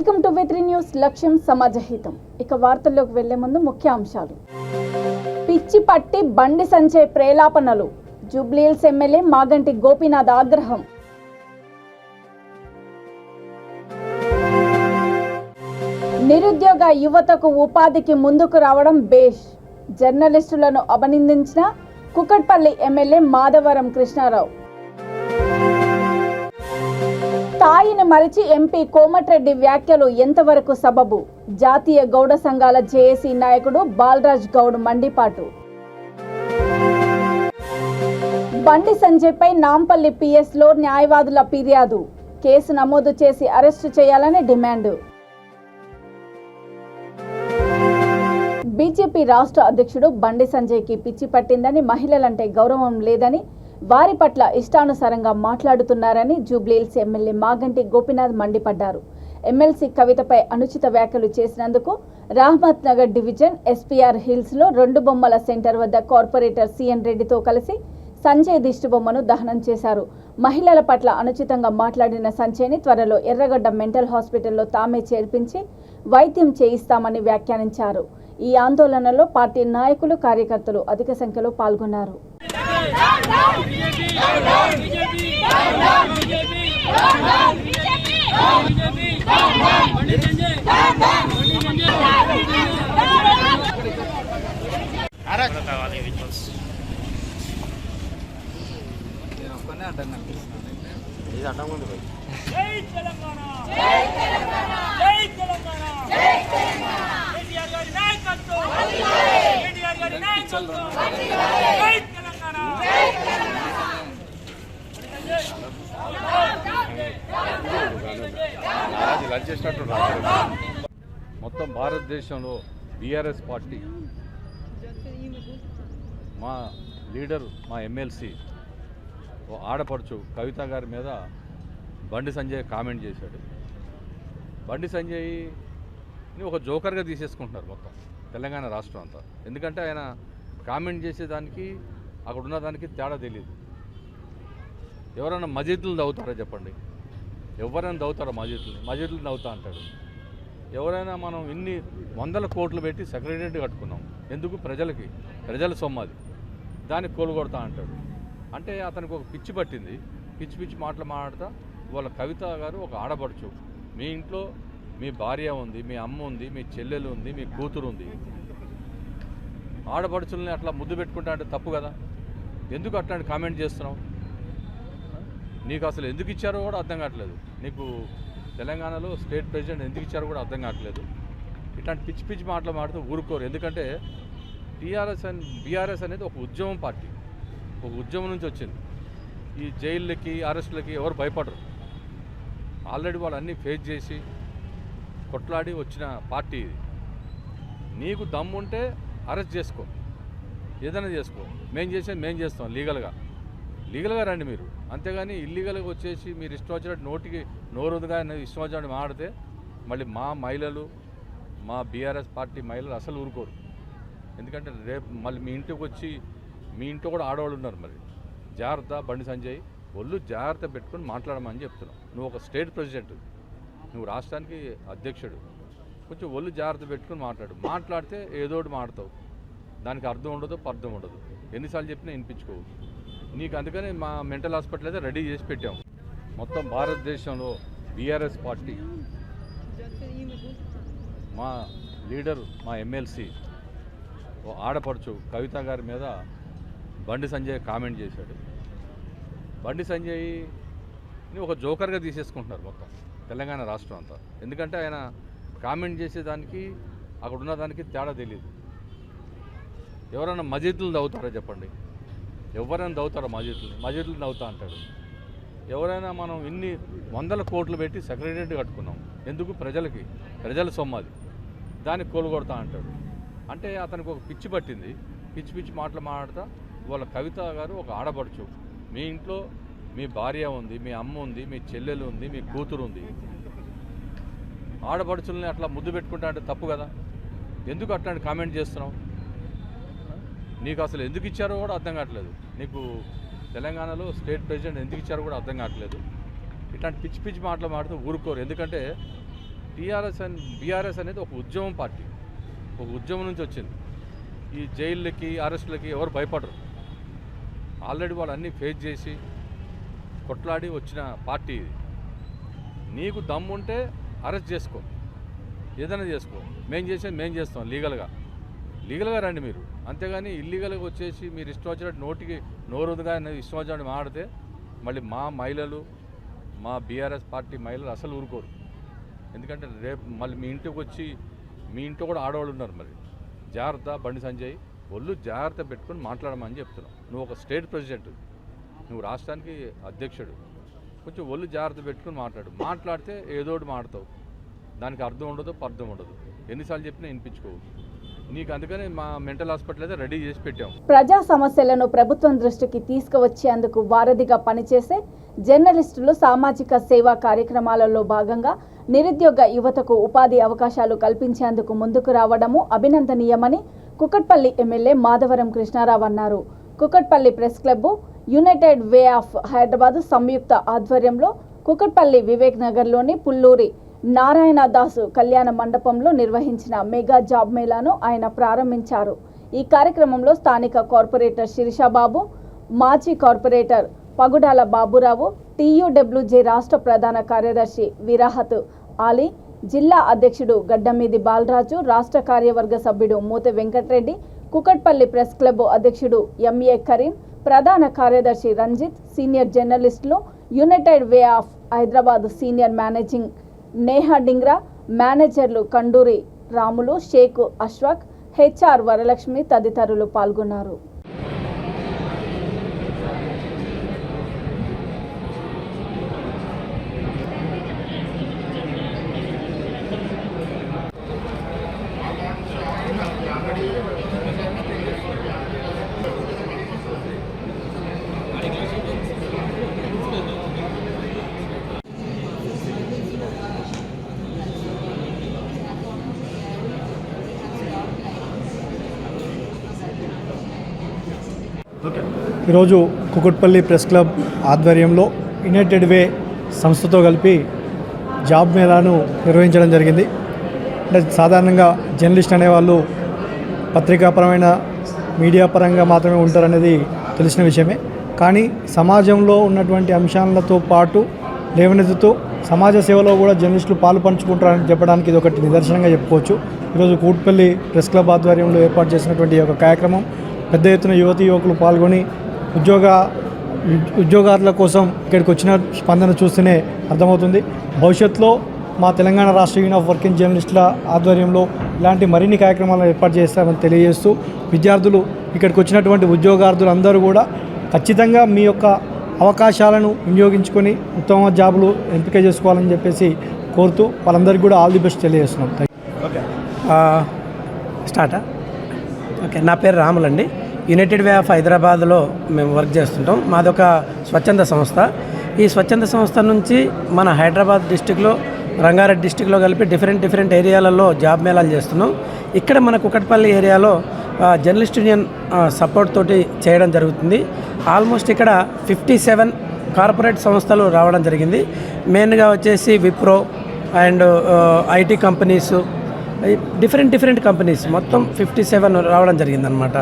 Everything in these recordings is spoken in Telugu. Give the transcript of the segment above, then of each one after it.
Welcome to V3 news. లక్ష్యం సమాజహితం. ఇక వార్తల్లోకి వెళ్లే ముందు ముఖ్య అంశాలు. పిచ్చి పట్టి బండి సంజయ్ ప్రేలాపనలు. జూబ్లీహిల్స్ ఎమ్మెల్యే మాగంటి గోపీనాథ్ ఆగ్రహం. నిరుద్యోగ యువతకు ఉపాధికి ముందుకు రావడం బేష్. జర్నలిస్టులను అభినందించిన కుకట్పల్లి ఎమ్మెల్యే మాధవరం కృష్ణారావు. తాయిని మరిచి ఎంపీ కోమటిరెడ్డి వ్యాఖ్యలు ఎంతవరకు సబబు? జాతీయ గౌడ సంఘాల జేఏసీ నాయకుడు బాలరాజ్ గౌడ్ మండిపాటు. బండి సంజయ్పై నాంపల్లి పిఎస్లో న్యాయవాదుల ఫిర్యాదు. కేసు నమోదు చేసి అరెస్టు చేయాలని డిమాండ్. బీజేపీ రాష్ట్ర అధ్యక్షుడు బండి సంజయ్కి పిచ్చి పట్టిందని, మహిళలంటే గౌరవం లేదని, వారి పట్ల ఇష్టానుసారంగా మాట్లాడుతున్నారని జూబ్లీహిల్స్ ఎమ్మెల్యే మాగంటి గోపీనాథ్ మండిపడ్డారు. ఎమ్మెల్సీ కవితపై అనుచిత వ్యాఖ్యలు చేసినందుకు రహమత్ నగర్ డివిజన్ ఎస్పీఆర్ హిల్స్లో 2 బొమ్మల సెంటర్ వద్ద కార్పొరేటర్ సిఎన్ రెడ్డితో కలిసి సంజయ్ దిష్టిబొమ్మను దహనం చేశారు. మహిళల పట్ల అనుచితంగా మాట్లాడిన సంజయ్ని త్వరలో ఎర్రగడ్డ మెంటల్ హాస్పిటల్లో తామే చేర్పించి వైద్యం చేయిస్తామని వ్యాఖ్యానించారు. ఈ ఆందోళనలో పార్టీ నాయకులు, కార్యకర్తలు అధిక సంఖ్యలో పాల్గొన్నారు. మొత్తం భారతదేశంలో బీఆర్ఎస్ పార్టీ మా లీడర్, మా ఎమ్మెల్సీ ఆడపడుచు కవిత గారి మీద బండి సంజయ్ కామెంట్ చేశాడు. బండి సంజయ్ని ఒక జోకర్గా తీసేసుకుంటున్నారు మొత్తం తెలంగాణ రాష్ట్రం అంతా. ఎందుకంటే ఆయన కామెంట్ చేసేదానికి అక్కడ ఉన్నదానికి తేడా తెలియదు. ఎవరైనా మజీద్లు తవ్వుతారా చెప్పండి? ఎవరైనా తవ్వుతారా మజీద్లు తవ్వుతా అంటాడు. ఎవరైనా మనం ఇన్ని 100 కోట్లు పెట్టి సెక్రటరియట్ కట్టుకున్నాం, ఎందుకు? ప్రజల సొమ్మది, దానికి కోలుకొడతా అంటాడు. అంటే అతనికి ఒక పిచ్చి పట్టింది. పిచ్చి మాటలు మాట్లాడతా వాళ్ళ కవిత గారు ఒక ఆడపడుచు. మీ ఇంట్లో మీ భార్య ఉంది, మీ అమ్మ ఉంది, మీ చెల్లెలు ఉంది, మీ కూతురు ఉంది. ఆడపడుచుల్ని అట్లా ముద్దు పెట్టుకుంటా అంటే తప్పు కదా? ఎందుకు అట్లాంటి కామెంట్ చేస్తున్నావు? నీకు అసలు ఎందుకు ఇచ్చారో కూడా అర్థం కావట్లేదు. నీకు తెలంగాణలో స్టేట్ ప్రెసిడెంట్ ఎందుకు ఇచ్చారో కూడా అర్థం కావట్లేదు. ఇట్లాంటి పిచ్చి మాటలు మాడుతూ ఊరుకోరు. ఎందుకంటే బీఆర్ఎస్ అనేది ఒక ఉద్యమం పార్టీ, ఒక ఉద్యమం నుంచి వచ్చింది. ఈ జైళ్ళకి, అరెస్టులకి ఎవరు భయపడరు. ఆల్రెడీ వాళ్ళు అన్నీ ఫేస్ చేసి కొట్లాడి వచ్చిన పార్టీ ఇది. నీకు దమ్ముంటే అరెస్ట్ చేసుకో, ఏదైనా చేసుకో. మేము చేస్తాం లీగల్గా రండి మీరు. అంతేగాని ఇల్లీగల్గా వచ్చేసి మీరు ఇష్టం వచ్చినట్టు నోటికి నోరుగా ఇష్టం వచ్చినట్టు మాడితే మళ్ళీ మా మహిళలు, మా బీఆర్ఎస్ పార్టీ మహిళలు అసలు ఊరుకోరు. ఎందుకంటే రేపు మళ్ళీ మీ ఇంటికి వచ్చి, మీ ఇంట్లో కూడా ఆడవాళ్ళు ఉన్నారు. మరి జాగ్రత్త బండి సంజయ్, ఒళ్ళు జాగ్రత్త పెట్టుకొని మాట్లాడమని చెప్తున్నావు. నువ్వు ఒక స్టేట్ ప్రెసిడెంట్, నువ్వు రాష్ట్రానికి అధ్యక్షుడు. కొంచెం ఒళ్ళు జాగ్రత్త పెట్టుకుని మాట్లాడితే ఏదోటి మాడతావు. దానికి అర్థం ఉండదు, పర్థం ఉండదు. ఎన్నిసార్లు చెప్పినా వినిపించుకోవు. నీకు అందుకని మా మెంటల్ హాస్పిటల్ అయితే రెడీ చేసి పెట్టాము. మొత్తం భారతదేశంలో బీఆర్ఎస్ పార్టీ మా లీడర్, మా ఎమ్మెల్సీ ఆడపడుచు కవిత గారి మీద బండి సంజయ్ కామెంట్ చేశాడు. బండి సంజయ్ని ఒక జోకర్గా తీసేసుకుంటున్నారు మొత్తం తెలంగాణ రాష్ట్రం అంతా. ఎందుకంటే ఆయన కామెంట్ చేసేదానికి అక్కడ ఉన్నదానికి తేడా తెలియదు. ఎవరైనా మజీద్లు తవ్వుతారా చెప్పండి? ఎవరైనా తవ్వుతారా మజీద్లు తవ్వుతా అంటాడు. ఎవరైనా మనం ఇన్ని 100 కోట్లు పెట్టి సెక్రటరియట్ కట్టుకున్నాం, ఎందుకు? ప్రజల సొమ్మది, దానికి కోలుకొడతా అంటాడు. అంటే అతనికి ఒక పిచ్చి పట్టింది. పిచ్చి మాటలు మాట్లాడతా వాళ్ళ కవిత గారు ఒక ఆడపడుచు. మీ ఇంట్లో మీ భార్య ఉంది, మీ అమ్మ ఉంది, మీ చెల్లెలు ఉంది, మీ కూతురు ఉంది. ఆడపడుచుల్ని అట్లా ముద్దు పెట్టుకుంటా అంటే తప్పు కదా? ఎందుకు అట్లాంటి కామెంట్ చేస్తున్నావు? నీకు అసలు ఎందుకు ఇచ్చారో కూడా అర్థం కావట్లేదు. నీకు తెలంగాణలో స్టేట్ ప్రెసిడెంట్ ఎందుకు ఇచ్చారో కూడా అర్థం కావట్లేదు. ఇట్లాంటి పిచ్చి మాటలు మాడుతూ ఊరుకోరు. ఎందుకంటే బీఆర్ఎస్ అనేది ఒక ఉద్యమం పార్టీ, ఒక ఉద్యమం నుంచి వచ్చింది. ఈ జైళ్ళకి అరెస్టులకి ఎవరు భయపడరు. ఆల్రెడీ వాళ్ళు అన్నీ ఫేస్ చేసి కొట్లాడి వచ్చిన పార్టీ ఇది. నీకు దమ్ముంటే అరెస్ట్ చేసుకో, ఏదైనా చేసుకో. మేము చేసేది మేము చేస్తాం లీగల్గా రండి మీరు. అంతేగాని ఇల్లీగల్గా వచ్చేసి మీరు ఇష్టం వచ్చినట్టు నోటికి నోరుగా ఇష్టం వచ్చినట్టు మాడితే మళ్ళీ మా మహిళలు, మా బీఆర్ఎస్ పార్టీ మహిళలు అసలు ఊరుకోరు. ఎందుకంటే రేపు మళ్ళీ మీ ఇంటికి వచ్చి మీ ఇంట్లో కూడా ఆడవాళ్ళు ఉన్నారు. మరి జాగ్రత్త బండి సంజయ్, ఒళ్ళు జాగ్రత్త పెట్టుకొని మాట్లాడమని చెప్తున్నావు. నువ్వు ఒక స్టేట్ ప్రెసిడెంట్, నువ్వు రాష్ట్రానికి అధ్యక్షుడు, కొంచెం ఒళ్ళు జాగ్రత్త పెట్టుకొని మాట్లాడితే ఏదో ఒకటి మాడతావు. దానికి అర్థం ఉండదు, పర్థం ఉండదు. ఎన్నిసార్లు చెప్పినా వినిపించుకోవు నీకు. అందుకని మా మెంటల్ హాస్పిటల్ అయితే రెడీ చేసి పెట్టాము. ప్రజా సమస్యలను ప్రభుత్వం దృష్టికి తీసుకువచ్చేందుకు వారధిగా పనిచేసే జర్నలిస్టులు సామాజిక సేవా కార్యక్రమాలలో భాగంగా నిరుద్యోగ యువతకు ఉపాధి అవకాశాలు కల్పించేందుకు ముందుకు రావడము అభినందనీయమని కుకట్పల్లి ఎమ్మెల్యే మాధవరం కృష్ణారావు అన్నారు. Kukatpally press club, united way of Hyderabad సంయుక్త ఆధ్వర్యంలో కుకట్పల్లి వివేక్ నగర్లోని పుల్లూరి నారాయణదాసు కళ్యాణ మండపంలో నిర్వహించిన మెగా జాబ్ మేళాను ఆయన ప్రారంభించారు. ఈ కార్యక్రమంలో స్థానిక కార్పొరేటర్ శిరీషాబాబు, మాజీ కార్పొరేటర్ పగుడాల బాబురావు, టీయూడబ్ల్యూజే రాష్ట్ర ప్రధాన కార్యదర్శి విరాహత్ ఆలీ, జిల్లా అధ్యక్షుడు గడ్డమీది బాలరాజు, రాష్ట్ర కార్యవర్గ సభ్యుడు మూత వెంకటరెడ్డి, కుకట్పల్లి ప్రెస్ క్లబ్ అధ్యక్షుడు ఎంఏ కరీం, ప్రధాన కార్యదర్శి రంజిత్, సీనియర్ జర్నలిస్టులు, united way of Hyderabad senior managing Neha Dhingra, మేనేజర్లు కండూరి రాములు, షేక్ అష్వాక్, హెచ్ఆర్ వరలక్ష్మి తదితరులు పాల్గొన్నారు. ఈరోజు కుకట్పల్లి ప్రెస్ క్లబ్ ఆధ్వర్యంలో యునైటెడ్ వే సంస్థతో కలిపి జాబ్ మేళాను నిర్వహించడం జరిగింది. అంటే సాధారణంగా జర్నలిస్ట్ అనేవాళ్ళు పత్రికాపరమైన మీడియా పరంగా మాత్రమే ఉంటారనేది తెలిసిన విషయమే. కానీ సమాజంలో ఉన్నటువంటి అంశాలతో పాటు లేవనెత్తుతూ సమాజ సేవలో కూడా జర్నలిస్టులు పాలు పంచుకుంటారని చెప్పడానికి ఇది ఒకటి నిదర్శనంగా చెప్పుకోవచ్చు. ఈరోజు కుకట్పల్లి ప్రెస్ క్లబ్ ఆధ్వర్యంలో ఏర్పాటు చేసినటువంటి ఒక కార్యక్రమం పెద్ద ఎత్తున యువతీయువకులు పాల్గొని ఉద్యోగాల కోసం ఇక్కడికి వచ్చిన స్పందన చూస్తేనే అర్థమవుతుంది. భవిష్యత్తులో మా తెలంగాణ రాష్ట్ర యూనియన్ ఆఫ్ వర్కింగ్ జర్నలిస్టుల ఆధ్వర్యంలో ఇలాంటి మరిన్ని కార్యక్రమాలను ఏర్పాటు చేస్తామని తెలియజేస్తూ, విద్యార్థులు ఇక్కడికి వచ్చినటువంటి ఉద్యోగార్థులు అందరూ కూడా ఖచ్చితంగా మీ యొక్క అవకాశాలను వినియోగించుకొని ఉత్తమ జాబులు ఎంపిక చేసుకోవాలని చెప్పేసి కోరుతూ వాళ్ళందరికీ కూడా ఆల్ ది బెస్ట్ తెలియజేస్తున్నాం. ఓకే స్టార్టా ఓకే నా పేరు రాములండి. యునైటెడ్ వే ఆఫ్ హైదరాబాద్లో మేము వర్క్ చేస్తుంటాం. మాదొక స్వచ్ఛంద సంస్థ. ఈ స్వచ్ఛంద సంస్థ నుంచి మన హైదరాబాద్ డిస్టిక్లో, రంగారెడ్డి డిస్టిక్లో కలిపి డిఫరెంట్ ఏరియాలలో జాబ్ మేళాలు చేస్తున్నాం. ఇక్కడ మన కుకట్పల్లి ఏరియాలో జర్నలిస్ట్ యూనియన్ సపోర్ట్ తోటి చేయడం జరుగుతుంది. ఆల్మోస్ట్ ఇక్కడ 57 కార్పొరేట్ సంస్థలు రావడం జరిగింది. మెయిన్గా వచ్చేసి Wipro and IT companies, different companies మొత్తం 57 రావడం జరిగిందనమాట.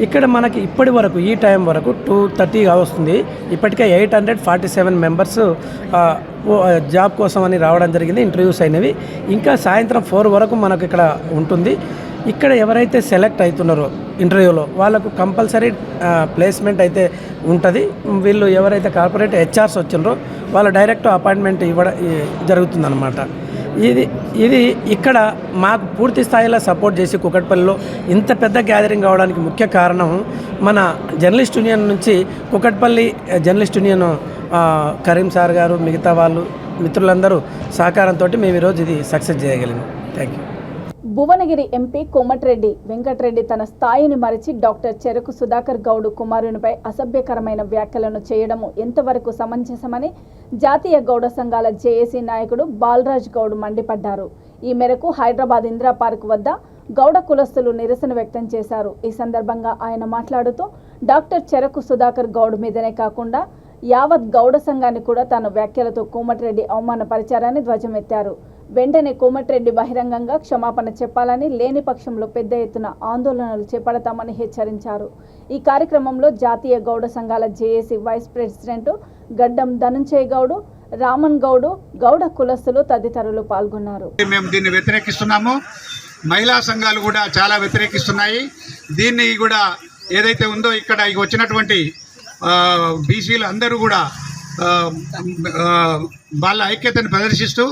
ఇక్కడ మనకి ఇప్పటి వరకు ఈ టైం వరకు 2:30 వస్తుంది. ఇప్పటికే 847 మెంబర్స్ జాబ్ కోసం అని రావడం జరిగింది. ఇంటర్వ్యూస్ అయినవి ఇంకా సాయంత్రం 4 వరకు మనకు ఇక్కడ ఉంటుంది. ఇక్కడ ఎవరైతే సెలెక్ట్ అవుతున్నారో ఇంటర్వ్యూలో వాళ్ళకు కంపల్సరీ ప్లేస్మెంట్ అయితే ఉంటుంది. వీళ్ళు ఎవరైతే కార్పొరేట్ హెచ్ఆర్స్ వచ్చినారో వాళ్ళు డైరెక్ట్ అపాయింట్మెంట్ ఇవ్వడం జరుగుతుందన్నమాట. ఇది ఇక్కడ మాకు పూర్తి స్థాయిలో సపోర్ట్ చేసి కుకట్పల్లిలో ఇంత పెద్ద గ్యాదరింగ్ అవడానికి ముఖ్య కారణం మన జర్నలిస్ట్ యూనియన్ నుంచి Kukatpally journalist union Karim sir గారు, మిగతా వాళ్ళు మిత్రులందరూ సహకారంతో మేము ఈరోజు ఇది సక్సెస్ చేయగలిగాం. Thank you. Bhuvanagiri MP Komatireddy Venkatreddy తన స్థాయిని మరిచి డాక్టర్ చెరకు సుధాకర్ గౌడ్ కుమారునిపై అసభ్యకరమైన వ్యాఖ్యలను చేయడము ఎంతవరకు సమంజసమని జాతీయ గౌడ సంఘాల జేఏసీ నాయకుడు బాలరాజ్ గౌడ్ మండిపడ్డారు. ఈ మేరకు హైదరాబాద్ ఇందిరా పార్క్ వద్ద గౌడ కులస్తులు నిరసన వ్యక్తం చేశారు. ఈ సందర్భంగా ఆయన మాట్లాడుతూ డాక్టర్ చెరకు సుధాకర్ గౌడ్ మీదనే కాకుండా యావత్ గౌడ సంఘాన్ని కూడా తన వ్యాఖ్యలతో కోమటిరెడ్డి అవమానపరిచారని ధ్వజమెత్తారు. వెంటనే కోమటిరెడ్డి బహిరంగంగా క్షమాపణ చెప్పాలని, లేని పక్షంలో పెద్ద ఎత్తున ఆందోళనలు చేపడతామని హెచ్చరించారు. ఈ కార్యక్రమంలో జాతీయ గౌడ సంఘాల జేఏసీ వైస్ ప్రెసిడెంట్ గడ్డం ధనుంజయ గౌడ్, రామన్ గౌడ్, గౌడ కులస్తులు తదితరులు పాల్గొన్నారు. మేము దీన్ని వ్యతిరేకిస్తున్నాము. మహిళా సంఘాలు కూడా చాలా వ్యతిరేకిస్తున్నాయి. దీన్ని కూడా ఏదైతే ఉందో ఇక్కడ వచ్చినటువంటి బీసీలు అందరూ కూడా వాళ్ళ ఐక్యతను ప్రదర్శిస్తూ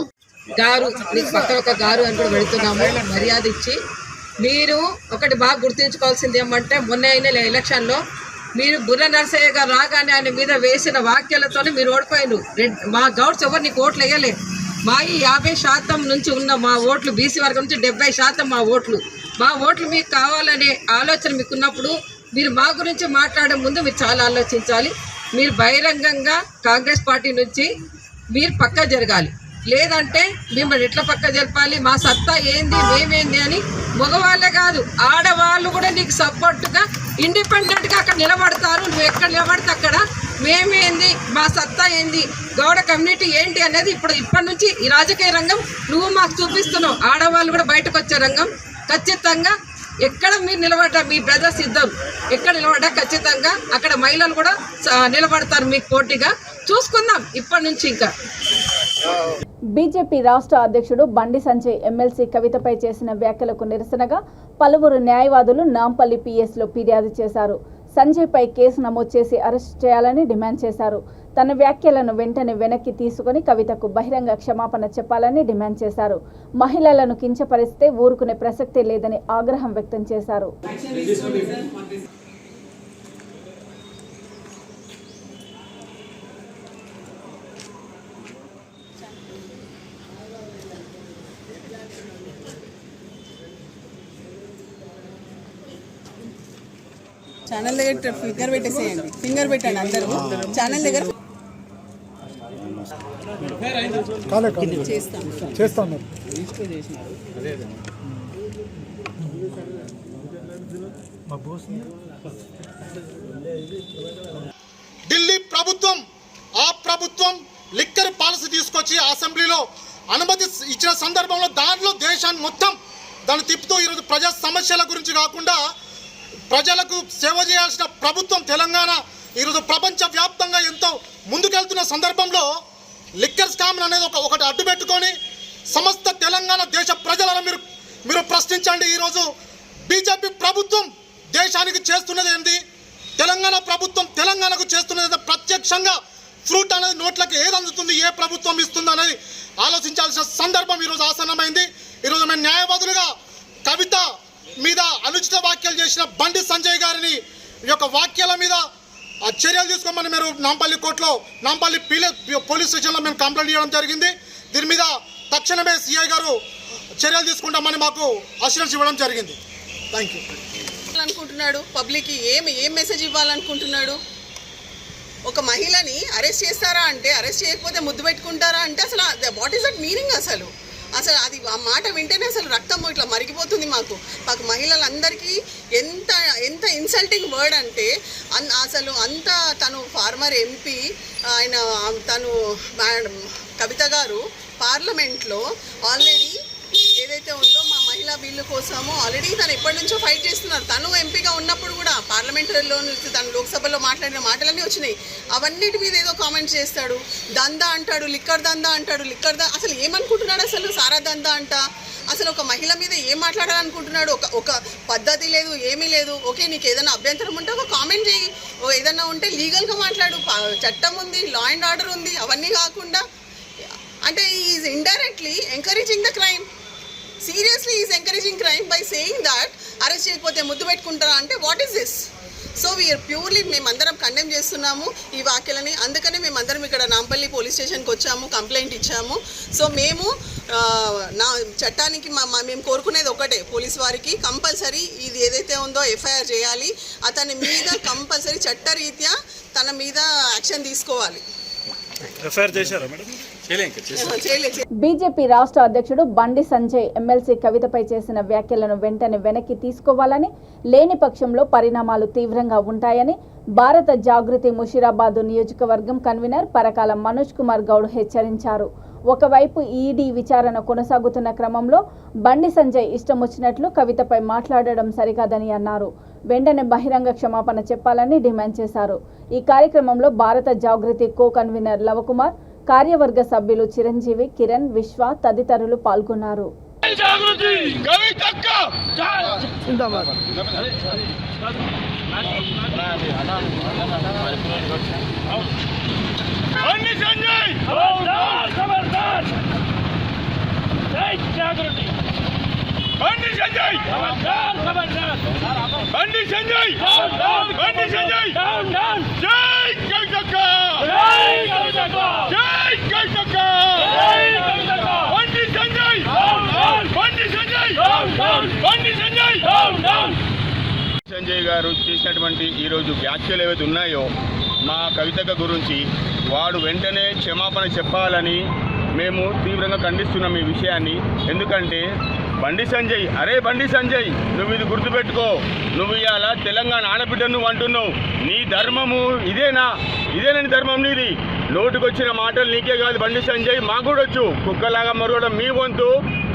గారు మీకు పక్కన ఒక గారు అని కూడా పెడుతున్నాము. మర్యాద ఇచ్చి మీరు ఒకటి బాగా గుర్తుంచుకోవాల్సింది ఏమంటే, మొన్న అయిన ఎలక్షన్లో మీరు బుర్ర నరసయ్య గారు రాగానే ఆయన మీద వేసిన వ్యాఖ్యలతో మీరు ఓడిపోయారు. మా గౌడ్స్ ఎవరు నీకు ఓట్లు వేయలేదు. మా ఈ 50% నుంచి ఉన్న మా ఓట్లు బీసీ వర్గం నుంచి 70% మా ఓట్లు మీకు కావాలనే ఆలోచన మీకు ఉన్నప్పుడు మీరు మా గురించి మాట్లాడే ముందు మీరు చాలా ఆలోచించాలి. మీరు బహిరంగంగా కాంగ్రెస్ పార్టీ నుంచి మీరు పక్క జరగాలి. లేదంటే మిమ్మల్ని ఎట్లా పక్క జరపాలి, మా సత్తా ఏంది మేమేంది అని మగవాళ్ళే కాదు ఆడవాళ్ళు కూడా నీకు సపోర్ట్గా ఇండిపెండెంట్గా అక్కడ నిలబడతారు. నువ్వు ఎక్కడ నిలబడితే అక్కడ మేమేంది, మా సత్తా ఏంది, గౌడ కమ్యూనిటీ ఏంటి అనేది ఇప్పటి నుంచి ఈ రాజకీయ రంగం నువ్వు మాకు చూపిస్తున్నావు. ఆడవాళ్ళు కూడా బయటకు వచ్చే రంగం ఖచ్చితంగా ఎక్కడ మీరు నిలబడ్డా, మీ బ్రదర్స్ ఇద్దరు ఎక్కడ నిలబడ్డా ఖచ్చితంగా అక్కడ మహిళలు కూడా నిలబడతారు మీకు పోటీగా. చూసుకుందాం ఇప్పటి నుంచి. ఇంకా బీజేపీ రాష్ట్ర అధ్యక్షుడు బండి సంజయ్ ఎమ్మెల్సీ కవితపై చేసిన వ్యాఖ్యలకు నిరసనగా పలువురు న్యాయవాదులు నాంపల్లి పిఎస్లో ఫిర్యాదు చేశారు. సంజయ్పై కేసు నమోదు చేసి అరెస్ట్ చేయాలని డిమాండ్ చేశారు. తన వ్యాఖ్యలను వెంటనే వెనక్కి తీసుకుని కవితకు బహిరంగ క్షమాపణ చెప్పాలని డిమాండ్ చేశారు. మహిళలను కించపరిస్తే ఊరుకునే ప్రసక్తే లేదని ఆగ్రహం వ్యక్తం చేశారు. ఛానల్ దగ్గర ఫింగర్ పెట్టేసేయండి, ఫింగర్ పెట్టండి అందరూ ఛానల్ దగ్గర చేస్తాం. ఢిల్లీ ప్రభుత్వం ఆ ప్రభుత్వం లిక్కర్ పాలసీ తీసుకొచ్చి అసెంబ్లీలో అనుమతి ఇచ్చిన సందర్భంలో దాంట్లో దేశాన్ని మొత్తం దాన్ని తిప్పుతూ ఈరోజు ప్రజా సమస్యల గురించి కాకుండా ప్రజలకు సేవ చేయాల్సిన ప్రభుత్వం తెలంగాణ ఈరోజు ప్రపంచవ్యాప్తంగా ఎంతో ముందుకెళ్తున్న సందర్భంలో లిక్కర్ స్కామ్ అనేది ఒకటి అడ్డు పెట్టుకొని సమస్త తెలంగాణ దేశ ప్రజలను మీరు ప్రశ్నించండి. ఈరోజు బీజేపీ ప్రభుత్వం దేశానికి చేస్తున్నది ఏంటి, తెలంగాణ ప్రభుత్వం తెలంగాణకు చేస్తున్నది ప్రత్యక్షంగా ఫ్రూట్ అనేది నోట్లకు ఏది అందుతుంది, ఏ ప్రభుత్వం ఇస్తుంది అనేది ఆలోచించాల్సిన సందర్భం ఈరోజు ఆసన్నమైంది. ఈరోజు మేము న్యాయవాదులుగా కవిత మీద అనుచిత వ్యాఖ్యలు చేసిన బండి సంజయ్ గారిని యొక్క వ్యాఖ్యల మీద చర్యలు తీసుకోమని మీరు నాంపల్లి కోర్టులో నాంపల్లి పోలీస్ స్టేషన్లో మేము కంప్లైంట్ చేయడం జరిగింది. దీని మీద తక్షణమే సిఐ గారు చర్యలు తీసుకుంటామని మాకు అష్యూరెన్స్ ఇవ్వడం జరిగింది. Thank you. అనుకుంటున్నాడు పబ్లిక్కి ఏం మెసేజ్ ఇవ్వాలనుకుంటున్నాడు? ఒక మహిళని అరెస్ట్ చేస్తారా అంటే, అరెస్ట్ చేయకపోతే ముద్దు పెట్టుకుంటారా అంటే అసలు వాట్ ఈస్ దట్ మీనింగ్? అసలు అది ఆ మాట వింటేనే అసలు రక్తం ఇట్లా మరిగిపోతుంది. మాకు మహిళలందరికీ ఎంత ఇన్సల్టింగ్ వర్డ్ అంటే, అసలు అంత తను ఫార్మర్ ఎంపీ తను కవిత గారు పార్లమెంట్లో ఆల్రెడీ ఏదైతే ఉందో మా మహిళా బిల్లు కోసము ఆల్రెడీ తను ఎప్పటి నుంచో ఫైట్ చేస్తున్నారు. తను ఎంపీగా ఉన్నప్పుడు కూడా పార్లమెంటరీలో తను లోక్సభలో మాట్లాడిన మాటలన్నీ వచ్చినాయి. అవన్నిటి మీద ఏదో కామెంట్స్ చేస్తాడు. దందా అంటాడు, లిక్కర్ దందా అంటాడు. అసలు ఏమనుకుంటున్నాడు? అసలు సారా దందా అంట. అసలు ఒక మహిళ మీద ఏం మాట్లాడాలనుకుంటున్నాడు? ఒక పద్ధతి లేదు, ఏమీ లేదు. ఓకే, నీకు ఏదైనా అభ్యంతరం ఉంటే ఒక కామెంట్ చేయి, ఏదన్నా ఉంటే లీగల్గా మాట్లాడు. చట్టం ఉంది, లా అండ్ ఆర్డర్ ఉంది. అవన్నీ కాకుండా అంటే is indirectly encouraging the crime. Seriously is encouraging crime by saying that arrest చేయకపోతే ముద్దు పెట్టుకుంటారా అంటే what is this? So we are purely మేమందరం కండెమ్ చేస్తున్నాము ఈ వ్యాఖ్యలని. అందుకనే మేమందరం ఇక్కడ నాంపల్లి పోలీస్ స్టేషన్కి వచ్చాము, కంప్లైంట్ ఇచ్చాము. సో మేము నా చట్టానికి మేము కోరుకునేది ఒకటే, పోలీస్ వారికి కంపల్సరీ ఇది ఏదైతే ఉందో ఎఫ్ఐఆర్ చేయాలి. అతని మీద కంపల్సరీ చట్టరీత్యా తన మీద యాక్షన్ తీసుకోవాలి. బీజేపీ రాష్ట్ర అధ్యక్షుడు బండి సంజయ్ ఎమ్మెల్సీ కవితపై చేసిన వ్యాఖ్యలను వెంటనే వెనక్కి తీసుకోవాలని, లేని పక్షంలో పరిణామాలు తీవ్రంగా ఉంటాయని భారత జాగృతి ముషీరాబాద్ నియోజకవర్గం కన్వీనర్ పరకాల మనోజ్ కుమార్ గౌడ్ హెచ్చరించారు. ఒకవైపు ఈడీ విచారణ కొనసాగుతున్న క్రమంలో బండి సంజయ్ ఇష్టం వచ్చినట్లు కవితపై మాట్లాడడం సరికాదని అన్నారు. వెంటనే బహిరంగ క్షమాపణ చెప్పాలని డిమాండ్ చేశారు. ఈ కార్యక్రమంలో భారత జాగృతి కో కన్వీనర్ లవకుమార్, కార్యవర్గ సభ్యులు చిరంజీవి, కిరణ్, విశ్వ తదితరులు పాల్గొన్నారు. సంజయ్ గారు చేసినటువంటి ఈరోజు వ్యాఖ్యలు ఏవైతే ఉన్నాయో మా కవితక గురించి వాడు వెంటనే క్షమాపణ చెప్పాలని మేము తీవ్రంగా ఖండిస్తున్నాం ఈ విషయాన్ని. ఎందుకంటే బండి సంజయ్, అరే బండి సంజయ్, నువ్వు ఇది గుర్తుపెట్టుకో, నువ్వు ఇవాళ తెలంగాణ ఆడబిడ్డ నువ్వు అంటున్నావు. నీ ధర్మము ఇదేనా? ఇదేనని ధర్మం నీది. నోటుకొచ్చిన మాటలు నీకే కాదు బండి సంజయ్, మాకు కూడా వచ్చు. కుక్కలాగా మరవడం మీ వంతు,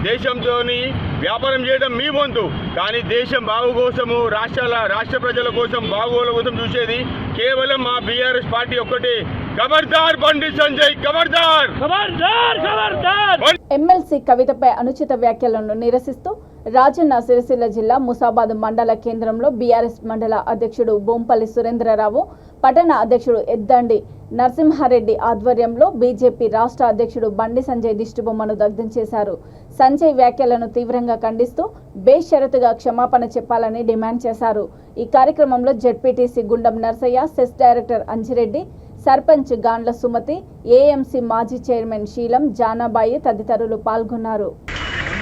దేశంతోని వ్యాపారం చేయడం మీ వంతు. కానీ దేశం బాగు కోసము, రాష్ట్ర ప్రజల కోసం, బాగోల కోసం చూసేది కేవలం మా బీఆర్ఎస్ పార్టీ ఒక్కటే. ఖబర్దార్ బండి సంజయ్, ఖబర్దార్, ఖబర్దార్, ఖబర్దార్. ఎమ్మెల్సీ కవితపై అనుచిత వ్యాఖ్యలను నిరసిస్తూ రాజన్న సిరిసిల్ల జిల్లా ముసాబాద్ మండల కేంద్రంలో బీఆర్ఎస్ మండల అధ్యక్షుడు బొంపల్లి సురేంద్రరావు, పట్టణ అధ్యక్షుడు ఎద్దండి నరసింహారెడ్డి ఆధ్వర్యంలో బీజేపీ రాష్ట్ర అధ్యక్షుడు బండి సంజయ్ దిష్టిబొమ్మను దగ్ధం చేశారు. సంజయ్ వ్యాఖ్యలను తీవ్రంగా ఖండిస్తూ బేషరతుగా క్షమాపణ చెప్పాలని డిమాండ్ చేశారు. ఈ కార్యక్రమంలో ZPTC Gundam Narsaiah, CESS director Anjireddy, sarpanch Gandla Sumathi, AMC మాజీ చైర్మన్ శీలం, జానాబాయి తదితరులు పాల్గొన్నారు.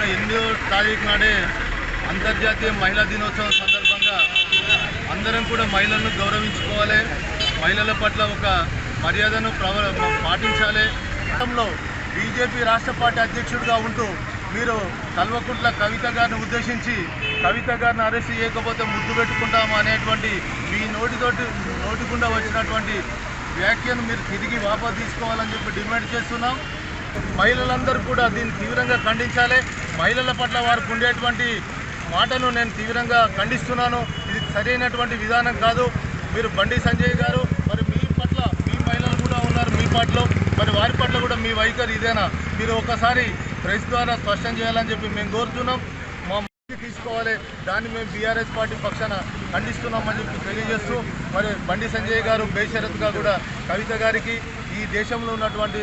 8వ తారీఖు నాడే అంతర్జాతీయ మహిళా దినోత్సవం సందర్భంగా అందరం కూడా మహిళలను గౌరవించుకోవాలి, మహిళల పట్ల ఒక మర్యాదను పాటించాలి. గతంలో బీజేపీ రాష్ట్ర పార్టీ అధ్యక్షుడిగా ఉంటూ మీరు కల్వకుంట్ల కవిత గారిని ఉద్దేశించి కవిత గారిని అరెస్ట్ చేయకపోతే ముద్దు పెట్టుకుంటాము అనేటువంటి మీ నోటి గుండా వచ్చినటువంటి వ్యాఖ్యను మీరు తిరిగి వాపసు తీసుకోవాలని చెప్పి డిమాండ్ చేస్తున్నాం. మహిళలందరూ కూడా దీన్ని తీవ్రంగా ఖండించాలి. మహిళల పట్ల వారికి ఉండేటువంటి మాటను నేను తీవ్రంగా ఖండిస్తున్నాను. ఇది సరైనటువంటి విధానం కాదు. మీరు బండి సంజయ్ గారు, మరి మీ పట్ల మీ మహిళలు కూడా ఉన్నారు మీ పార్టీలో, మరి వారి పట్ల కూడా మీ వైఖరి ఇదేనా? మీరు ఒకసారి ప్రెస్ ద్వారా స్పష్టం చేయాలని చెప్పి మేము కోరుతున్నాం. మా తీసుకోవాలి, దాన్ని మేము బీఆర్ఎస్ పార్టీ పక్షాన ఖండిస్తున్నామని చెప్పి తెలియజేస్తూ, మరి బండి సంజయ్ గారు బేషరతుగా కూడా కవిత గారికి, ఈ దేశంలో ఉన్నటువంటి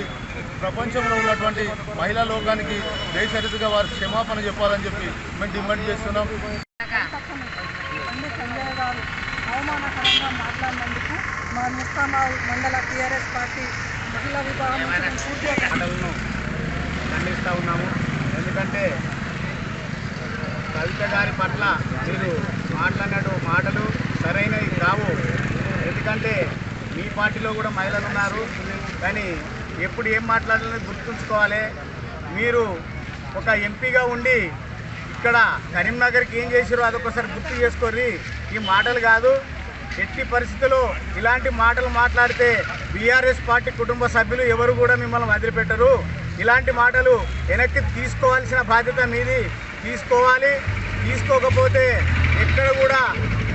ప్రపంచంలో ఉన్నటువంటి మహిళా లోకానికి బేషరతుగా వారు క్షమాపణ చెప్పాలని చెప్పి మేము డిమాండ్ చేస్తున్నాం. బండి సంజయ్ గారు అవమానకరంగా మాట్లాడినందుకు మా ముస్తాబాద్ మండల టీఆర్ఎస్ పార్టీ మహిళా విభాగం మాటలను ఖండిస్తూ ఉన్నాము. ఎందుకంటే కవిత గారి పట్ల మీరు మాట్లాడినట్టు మాటలు సరైనవి కావు. ఎందుకంటే మీ పార్టీలో కూడా మహిళలు ఉన్నారు, కానీ ఎప్పుడు ఏం మాట్లాడాలని గుర్తుంచుకోవాలి. మీరు ఒక ఎంపీగా ఉండి ఇక్కడ కరీంనగర్కి ఏం చేశారో అదొకసారి గుర్తు చేసుకోర్రి. ఈ మాటలు కాదు. ఎట్టి పరిస్థితుల్లో ఇలాంటి మాటలు మాట్లాడితే బీఆర్ఎస్ పార్టీ కుటుంబ సభ్యులు ఎవరు కూడా మిమ్మల్ని వదిలిపెట్టరు. ఇలాంటి మాటలు వెనక్కి తీసుకోవాల్సిన బాధ్యత మీది. తీసుకోవాలి. తీసుకోకపోతే ఎక్కడ కూడా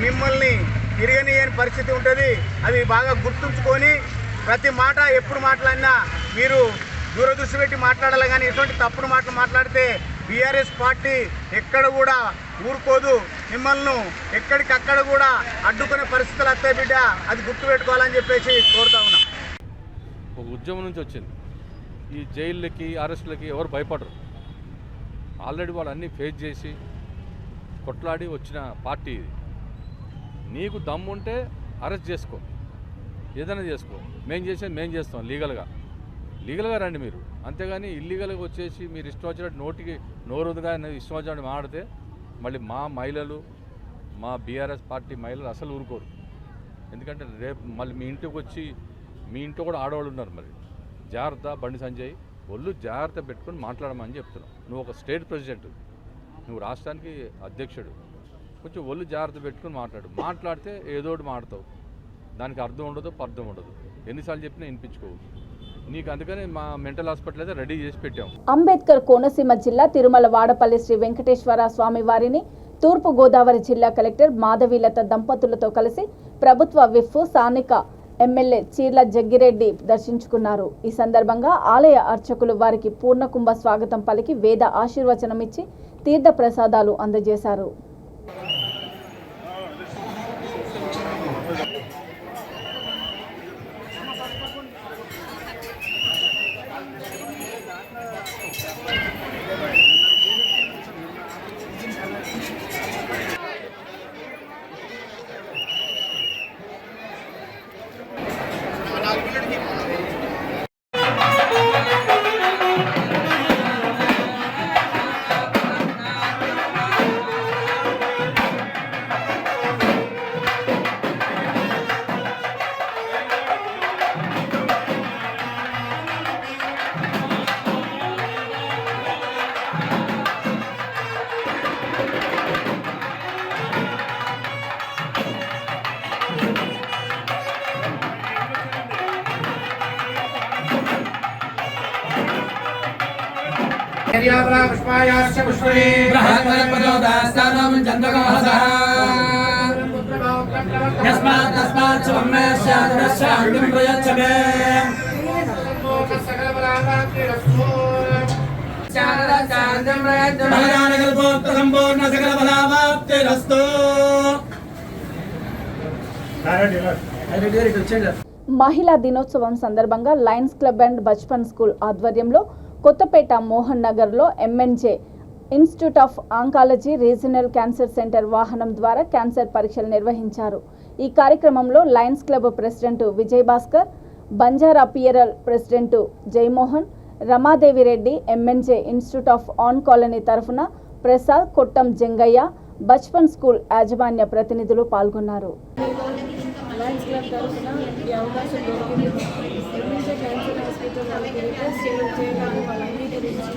మిమ్మల్ని తిరగనియని పరిస్థితి ఉంటుంది. అది బాగా గుర్తుంచుకొని ప్రతి మాట ఎప్పుడు మాట్లాడినా మీరు దూరదృష్టి పెట్టి మాట్లాడాలి. కానీ ఇటువంటి తప్పుడు మాటలు మాట్లాడితే బీఆర్ఎస్ పార్టీ ఎక్కడ కూడా ఊరుకోదు. మిమ్మల్ని ఎక్కడికక్కడ కూడా అడ్డుకునే పరిస్థితులు వస్తాయి బిడ్డ, అది గుర్తుపెట్టుకోవాలని చెప్పేసి కోరుతా ఉన్నాం. ఒక ఉద్యమం నుంచి వచ్చింది. ఈ జైళ్ళకి, అరెస్టులకి ఎవరు భయపడరు. ఆల్రెడీ వాళ్ళు అన్నీ ఫేస్ చేసి కొట్లాడి వచ్చిన పార్టీ ఇది. నీకు దమ్ముంటే అరెస్ట్ చేసుకో, ఏదైనా చేసుకో. మేము చేసేది మేము చేస్తాం లీగల్గా రండి మీరు. అంతేగాని ఇల్లీగల్గా వచ్చేసి మీరు ఇష్టం వచ్చినట్టు నోటికి నోరుగా ఇష్టం వచ్చినట్టు మాడితే మళ్ళీ మా మహిళలు, మా బీఆర్ఎస్ పార్టీ మహిళలు అసలు ఊరుకోరు. ఎందుకంటే రేపు మళ్ళీ మీ ఇంటికి వచ్చి, మీ ఇంట్లో కూడా ఆడవాళ్ళు ఉన్నారు. మరి జాగ్రత్త బండి సంజయ్, ఒళ్ళు జాగ్రత్త పెట్టుకొని మాట్లాడమని చెప్తున్నావు. నువ్వు ఒక స్టేట్ ప్రెసిడెంట్, నువ్వు రాష్ట్రానికి అధ్యక్షుడు, కొంచెం ఒళ్ళు జాగ్రత్త పెట్టుకొని మాట్లాడితే ఏదోటి మాడతావు. దానికి అర్థం ఉండదు, పర్థం ఉండదు. ఎన్నిసార్లు చెప్పినా వినిపించుకోవు. నీకు అందుకని మా మెంటల్ హాస్పిటల్ అయితే రెడీ చేసి పెట్టాం. అంబేద్కర్ కోనసీమ జిల్లా తిరుమల వాడపల్లి శ్రీ వెంకటేశ్వర స్వామి వారిని తూర్పు గోదావరి జిల్లా కలెక్టర్ మాధవీలత దంపతులతో కలిసి ప్రభుత్వ విప్ స్థానిక ఎమ్మెల్యే చీర్ల జగ్గిరెడ్డి దర్శించుకున్నారు. ఈ సందర్భంగా ఆలయ అర్చకులు వారికి పూర్ణకుంభ స్వాగతం పలికి వేద ఆశీర్వచనం ఇచ్చి తీర్థ ప్రసాదాలు అందజేశారు. మహిళా దినోత్సవం సందర్భంగా lions club and Bachpan school ఆధ్వర్యంలో కొత్తపేట మోహన్ నగర్లో MNJ institute of oncology regional cancer centre వాహనం ద్వారా క్యాన్సర్ పరీక్షలు నిర్వహించారు. ఈ కార్యక్రమంలో lions club president Vijay Bhaskar, Banjara pearl president Jayamohan, Ramadevi Reddy, MNJ institute of oncology తరఫున ప్రసాద్, కొట్టం జంగయ్య, బచ్పన్ స్కూల్ యాజమాన్య ప్రతినిధులు పాల్గొన్నారు. లయన్స్ క్లబ్ తరఫున ఈ అవకాశం దొరికింది. ఎంఎన్జే క్యాన్సర్ హాస్పిటల్ వాళ్ళకి రిక్వెస్ట్ చేయడానికి వాళ్ళ అంగీకరించి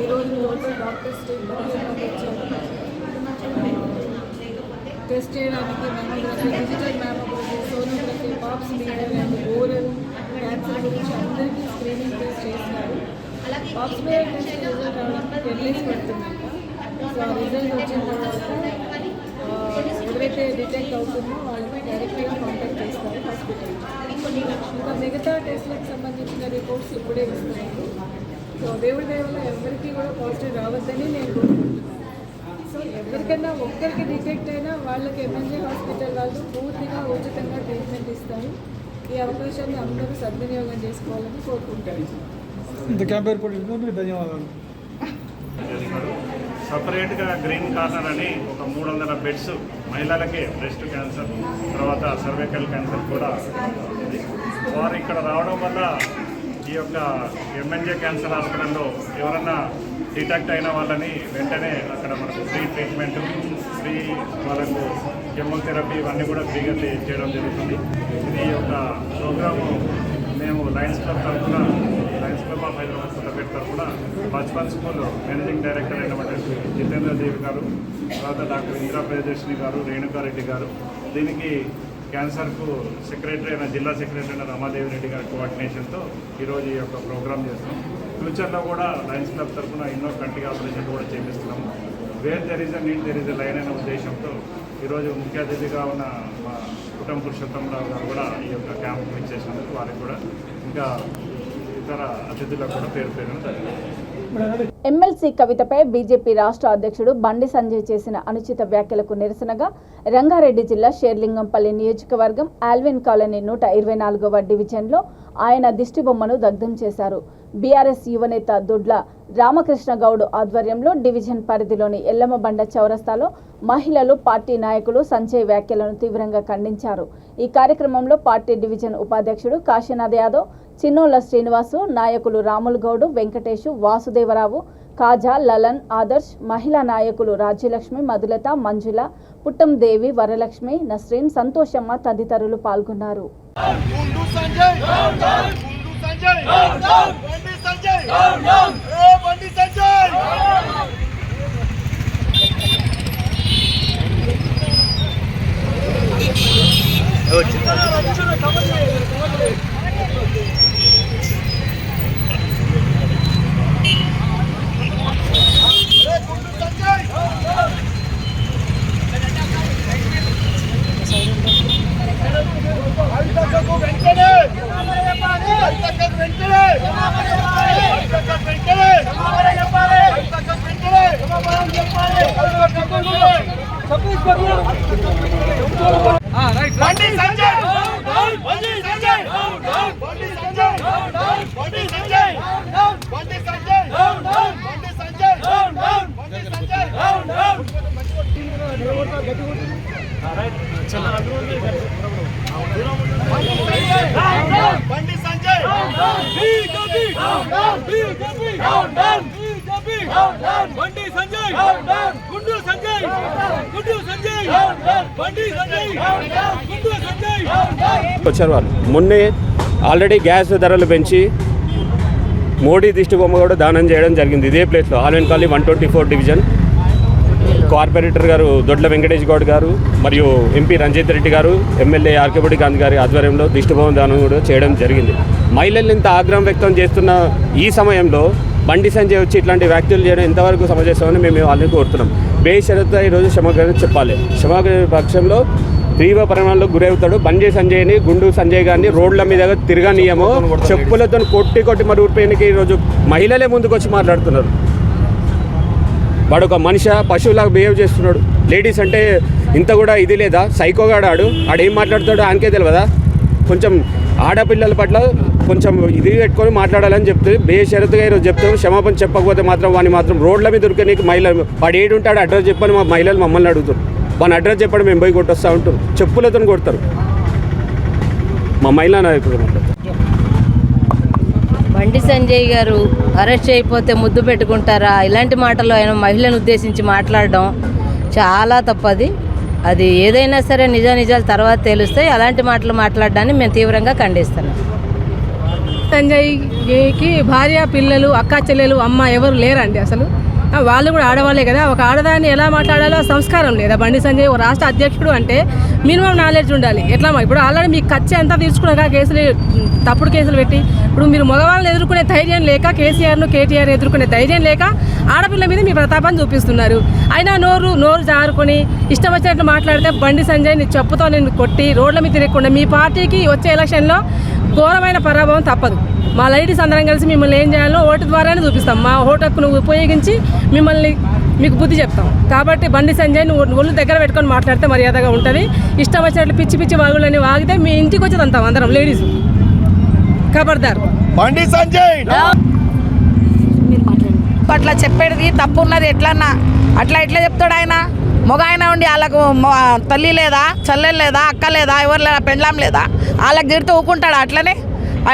ఈరోజు లోకల్ డాక్టర్స్ టీమ్ వచ్చారు. టెస్ట్ చేయడానికి mammography, digital mammography, sonography, pap మీటర్ అండ్ ఓరల్ క్యాన్సర్ గురించి అందరికీ స్క్రీనింగ్ టెస్ట్ చేస్తున్నారు. పాప్స్ మీటర్ టెస్ట్ రిజల్ట్ రావడానికి 10 days పడుతుందంట. సో ఆ రిజల్ట్ వచ్చిన తర్వాత ఎవరైతే డిటెక్ట్ అవుతుందో వాళ్ళకి డైరెక్ట్గా కాంటాక్ట్ చేస్తారు హాస్పిటల్. ఇంకా మిగతా టెస్ట్లకు సంబంధించిన రిపోర్ట్స్ ఇప్పుడే ఇస్తున్నారు. సో దేవుడి దేవుళ్ళ ఎవరికి కూడా పాజిటివ్ రావద్దని నేను కోరుకుంటున్నాను. సో ఎవరికైనా ఒక్కరికి డిటెక్ట్ అయినా వాళ్ళకి ఎంఎన్జే హాస్పిటల్ వాళ్ళు పూర్తిగా ఉచితంగా ట్రీట్మెంట్ ఇస్తారు. ఈ అవకాశాన్ని అందరూ సద్వినియోగం చేసుకోవాలని కోరుకుంటాను. ఇంత క్యాంప్ ఏర్పాటు చేసినందుకు ధన్యవాదాలు. సపరేట్గా గ్రీన్ కార్నర్ అని ఒక 300 బెడ్స్ మహిళలకే బ్రెస్ట్ క్యాన్సర్, తర్వాత సర్వైకల్ క్యాన్సర్ కూడా ఉంది. వారు ఇక్కడ రావడం వల్ల ఈ యొక్క ఎంఎన్జే క్యాన్సర్ హాస్పిటల్లో ఎవరన్నా డిటెక్ట్ అయిన వాళ్ళని వెంటనే అక్కడ మనకు ఫ్రీ ట్రీట్మెంట్, ఫ్రీ వాళ్ళకు కెమోథెరపీ ఇవన్నీ కూడా ఫ్రీగా చేయడం జరుగుతుంది. ఇది ఒక ప్రోగ్రాము మేము లయన్స్ క్లబ్ తరఫున, Lions Club of Hyderabad Kothapet తరఫున బచ్పన్ స్కూల్ మేనేజింగ్ డైరెక్టర్ అయినటువంటి జితేంద్ర దేవి గారు, తర్వాత డాక్టర్ ఇందిరా ప్రియదర్శిని గారు, రేణుకారెడ్డి గారు, దీనికి క్యాన్సర్కు సెక్రటరీ అయిన జిల్లా సెక్రటరీ అయిన రమాదేవి రెడ్డి గారి కోఆర్డినేషన్తో ఈరోజు ఈ యొక్క ప్రోగ్రామ్ చేస్తున్నాం. ఫ్యూచర్లో కూడా లయన్స్ క్లబ్ తరఫున ఎన్నో కంటి ఆపరేషన్లు కూడా చేపిస్తున్నాము. Where there is a need there is a line అనే ఉద్దేశంతో ఈరోజు ముఖ్య అతిథిగా ఉన్న మా కుటుంబ పురుషోత్తమరావు గారు కూడా ఈ యొక్క క్యాంప్ ఇచ్చేసినందుకు వారికి కూడా ఇంకా ఇతర అతిథులకు కూడా పేరు ధన్యవాదాలు. ఎమ్మెల్సీ కవితపై బీజేపీ రాష్ట్ర అధ్యక్షుడు బండి సంజయ్ చేసిన అనుచిత వ్యాఖ్యలకు నిరసనగా రంగారెడ్డి జిల్లా షేర్లింగంపల్లి నియోజకవర్గం ఆల్విన్ కాలనీ 124వ డివిజన్లో ఆయన దిష్టిబొమ్మను దగ్ధం చేశారు. బీఆర్ఎస్ యువనేత దొడ్ల రామకృష్ణ గౌడ్ ఆధ్వర్యంలో డివిజన్ పరిధిలోని ఎల్లమ్మబండ చౌరస్తాలో మహిళలు, పార్టీ నాయకులు సంజయ్ వ్యాఖ్యలను తీవ్రంగా ఖండించారు. ఈ కార్యక్రమంలో పార్టీ డివిజన్ ఉపాధ్యక్షుడు కాశీనాథ్ యాదవ్, చిన్నోళ్ల శ్రీనివాసు, నాయకులు రాములు గౌడ్, వెంకటేశు, వాసుదేవరావు, కాజా, లలన్, ఆదర్శ్, మహిళా నాయకులు రాజ్యలక్ష్మి, మధులత, మంజుల, పుట్టం దేవి, వరలక్ష్మి, నస్రీన్, సంతోషమ్మ తదితరులు పాల్గొన్నారు. Bandi Sanjay Bandi Sanjay Bandi Sanjay Bandi Sanjay Bandi Sanjay Bandi Sanjay Bandi Sanjay Bandi Sanjay BJP BJP BJP Bandi Sanjay గుండు సంజయ్ గుండు సంజయ్ బండి సంజయ్ గుండు సంజయ్ వచ్చారు వాళ్ళు. మొన్నే ఆల్రెడీ గ్యాస్ ధరలు పెంచి మోడీ దిష్టి బొమ్మ కూడా దానం చేయడం జరిగింది ఇదే ప్లేస్లో ఆల్వెన్ కాలనీ 124 డివిజన్. కార్పొరేటర్ గారు దొడ్ల వెంకటేష్ గౌడ్ గారు మరియు ఎంపీ రంజిత్ రెడ్డి గారు ఎమ్మెల్యే ఆర్కేపూడి గాంధీ గారి ఆధ్వర్యంలో దిష్టిబొమ్మ దానం కూడా చేయడం జరిగింది. మహిళలు ఇంత ఆగ్రహం వ్యక్తం చేస్తున్న ఈ సమయంలో బండి సంజయ్ వచ్చి ఇట్లాంటి వ్యాఖ్యలు చేయడం ఎంతవరకు సమంజసమని మేము వాళ్ళని కోరుతున్నాం. బేషరతుగా ఈరోజు క్షమాపణ చెప్పాలి. క్షమాపణ పక్షంలో తీవ్ర పరిమాణంలో గురవుతాడు. బండి సంజయ్ని గుండు సంజయ్ గారిని రోడ్ల మీద తిరగనీయము చెప్పులతో కొట్టి మరి ఊరిపోయినకి ఈరోజు మహిళలే ముందుకు వచ్చి మాట్లాడుతున్నారు. వాడు ఒక మనిషి పశువులాగా బిహేవ్ చేస్తున్నాడు. లేడీస్ అంటే ఇంత కూడా ఇది లేదా? సైకోగాడు ఆడేం మాట్లాడుతాడో ఆయనకే తెలియదా? కొంచెం ఆడపిల్లల పట్ల కొంచెం ఇది పెట్టుకొని మాట్లాడాలని చెప్తే బేషరతుగా ఈరోజు చెప్తాం. క్షమాపణ చెప్పకపోతే మాత్రం వాడిని మాత్రం రోడ్ల మీద దొరికే మహిళలు వాడు ఏడుంటాడు అడ్రస్ చెప్పని మా మహిళలు మమ్మల్ని అడుగుతారు. వాడిని అడ్రస్ చెప్పడం మేము పోయి కొట్టొస్తూ ఉంటాం. చెప్పులతో కొడతారు. మా మహిళా నాయకులు మాట్లాడతారు. బండి సంజయ్ గారు అరెస్ట్ అయిపోతే ముద్దు పెట్టుకుంటారా? ఇలాంటి మాటలు ఆయన మహిళను ఉద్దేశించి మాట్లాడడం చాలా తప్పది. అది ఏదైనా సరే నిజాలు తర్వాత తెలుస్తాయి. అలాంటి మాటలు మాట్లాడడాన్ని మేము తీవ్రంగా ఖండిస్తున్నాం. సంజయ్కి భార్య, పిల్లలు, అక్క చెల్లెలు, అమ్మ ఎవరు లేరండి. అసలు వాళ్ళు కూడా ఆడవాళ్ళే కదా. ఒక ఆడదాన్ని ఎలా మాట్లాడాలో సంస్కారం లేదా? బండి సంజయ్ ఒక రాష్ట్ర అధ్యక్షుడు అంటే మినిమం నాలెడ్జ్ ఉండాలి. ఎట్లా ఇప్పుడు ఆల్రెడీ మీకు ఖర్చు ఎంత తీర్చుకున్నాక కేసులు తప్పుడు కేసులు పెట్టి ఇప్పుడు మీరు మగవాళ్ళని ఎదుర్కొనే ధైర్యం లేక కేసీఆర్ను కేటీఆర్ ఎదుర్కొనే ధైర్యం లేక ఆడపిల్ల మీద మీ ప్రతాపాన్ని చూపిస్తున్నారు. అయినా నోరు జారుకొని ఇష్టం వచ్చినట్టు మాట్లాడితే బండి సంజయ్ని చెప్పుతో నేను కొట్టి రోడ్ల మీద తిరగకుండా మీ పార్టీకి వచ్చే ఎలక్షన్లో ఘోరమైన పరాభవం తప్పదు. మా లేడీస్ అందరం కలిసి మిమ్మల్ని ఏం చేయాలో ఓటు ద్వారానే చూపిస్తాం. మా ఓటు హక్కును ఉపయోగించి మీకు బుద్ధి చెప్తాం. కాబట్టి బండి సంజయ్ని ఒళ్ళు దగ్గర పెట్టుకొని మాట్లాడితే మర్యాదగా ఉంటుంది. ఇష్టం వచ్చినట్లు పిచ్చి వాగులని వాగితే మీ ఇంటికి వచ్చి అంటాం అందరం లేడీస్. ఖబర్దార్ బండి సంజయ్ అట్లా చెప్పేది తప్పు ఉన్నది. అట్లా చెప్తాడు ఆయన? మగ ఆయన ఉండి వాళ్ళకు తల్లి లేదా, చెల్లెలు లేదా, అక్క లేదా, ఎవరు లేదా, పెండ్లాం లేదా? వాళ్ళకి తిడుతూ ఊకుంటాడు. అట్లనే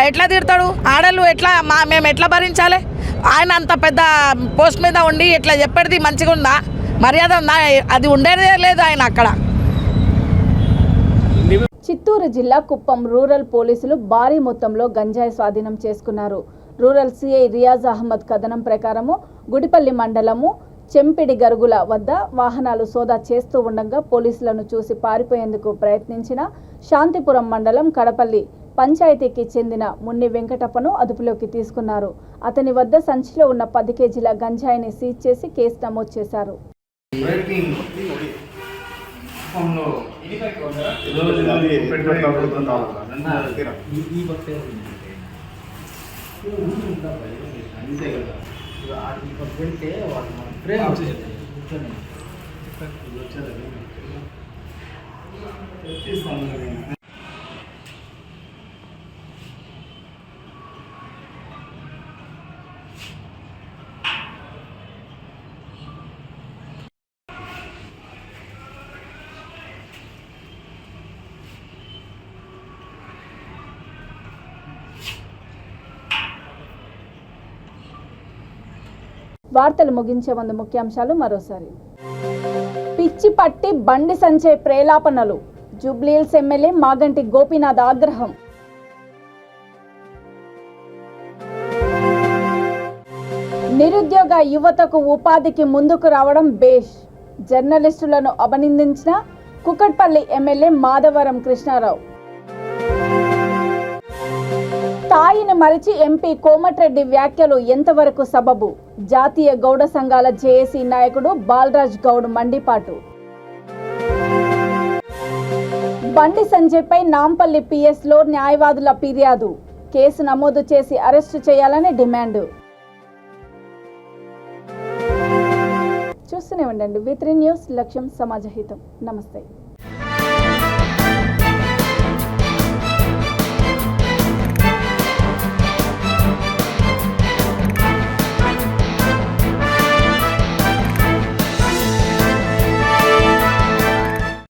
ఎట్లా తిడతాడు? ఆడలు ఎట్లా మేము ఎట్లా భరించాలి? ఆయన అంత పెద్ద పోస్ట్ మీద ఉండి ఇట్లా చెప్పేది మంచిగా ఉందా? మర్యాద ఉందా? అది ఉండేదే లేదు ఆయన అక్కడ. చిత్తూరు జిల్లా కుప్పం రూరల్ పోలీసులు భారీ మొత్తంలో గంజాయి స్వాధీనం చేసుకున్నారు. రూరల్ సిఐ రియాజ్ అహ్మద్ కథనం ప్రకారము గుడిపల్లి మండలము చెంపిడి గరుగుల వద్ద వాహనాలు సోదా చేస్తూ ఉండగా పోలీసులను చూసి పారిపోయేందుకు ప్రయత్నించిన శాంతిపురం మండలం కడపల్లి పంచాయతీకి చెందిన మున్ని వెంకటప్పను అదుపులోకి తీసుకున్నారు. అతని వద్ద సంచిలో ఉన్న 10 కేజీల గంజాయిని సీజ్ చేసి కేసు నమోదు చేశారు. వార్తలు ముగించే ముందు ముఖ్యాంశాలు మరోసారి. పిచ్చి పట్టి బండి సంజయ్ ప్రేలాపనలు. జూబ్లీహిల్స్ ఎమ్మెల్యే మాగంటి గోపీనాథ్ ఆగ్రహం. నిరుద్యోగ యువతకు ఉపాధికి ముందుకు రావడం బేష్. జర్నలిస్టులను అభినందించిన కుకట్పల్లి ఎమ్మెల్యే మాధవరం కృష్ణారావు. తాయిని మరిచి ఎంపీ కోమటిరెడ్డి వ్యాఖ్యలు ఎంతవరకు సబబు? జాతీయ గౌడ సంఘాల జేఏసీ నాయకుడు బాలరాజ్ గౌడ్ మండిపాటు. బండి సంజయ్పై నాంపల్లి పిఎస్లో న్యాయవాదుల ఫిర్యాదు. కేసు నమోదు చేసి అరెస్టు చేయాలని డిమాండ్. చూస్తూనే ఉండండి V3 న్యూస్, లక్ష్యం సమాజహితం. నమస్తే.